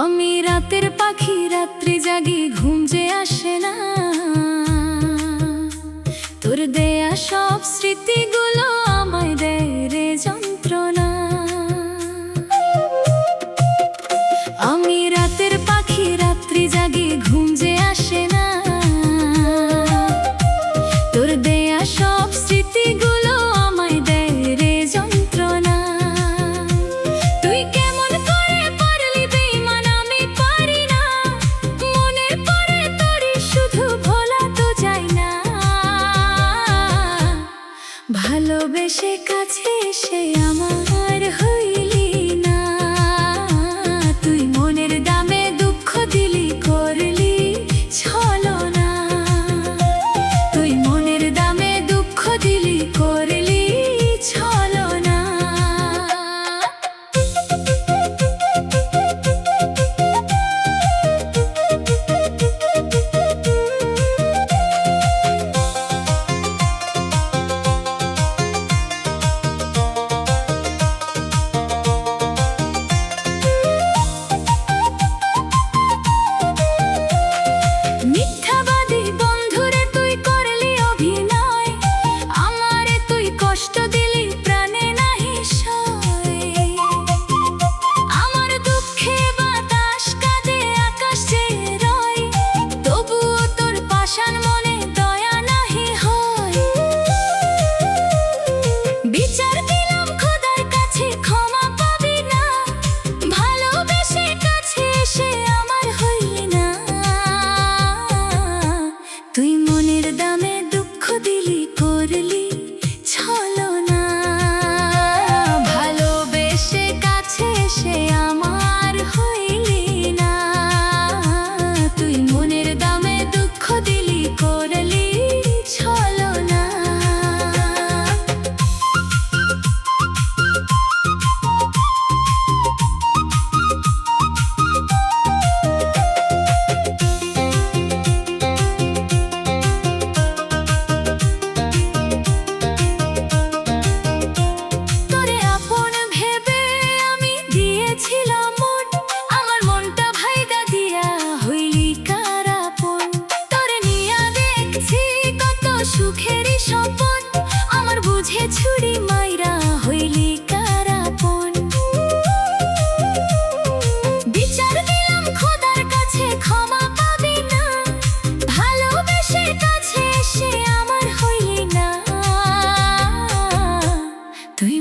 আমি রাতের পাখি, রাত্রি জাগি, ঘুম যে আসে না। তোর দেয়া সব স্মৃতিগুলো আমায় দেয় রে যন্ত্রণা। আমি রাতের পাখি, রাত্রি জাগি, ঘুম যে আসে না। তোর দেয়া সব স্মৃতিগুলো আমায় দেয় রে যন্ত্রণা। তুই কেমন করে পারলি বেঈমান, আমি পারি না। মনে পড়ে তোরই শুধু, ভোলা তো যায় না। ভালোবেসে কাছে এসে আমার হইলি না। তুই মনের দামে দুঃখ দিলি, করলি ছলনা। তুই মনের দামে দুঃখ দিলি, করলি ছলনা। মিথ্যাবাদী বন্ধুরে তুই করলি অভিনয়, আমারে তুই কষ্ট দিলি, প্রাণে নাহি সয়। আমার দুঃখে বাতাস কাঁদে, আকাশ চেয়ে রয়, তবুও তোর পাষাণ মনে দয়া নাহি হয়। বিচার দিলাম খোদার কাছে, ক্ষমা পাবি না। ভালোবেসে কাছে এসে আমার হইলি না। তুই মনের দামে দুঃখ দিলি, করলি ছলনা। ভালোবেসে কাছে এসে আমার হইলি না। তুই মনের দামে দুঃখ দিলি, করলি ছলনা। তোরে আপন ভেবে আমি দিয়েছিলাম মন, আমার মনটা ভাইগা দিয়া হইলি কার আপন। তোরে নিয়া দেখছি কত সুখেরই স্বপন, আমার বুঝে ছুরি মাইরা হইলি কার আপন। বিচার দিলাম খোদার কাছে, ক্ষমা পাবি না। ভালোবেসে কাছে এসে আমার হইলি না। তুই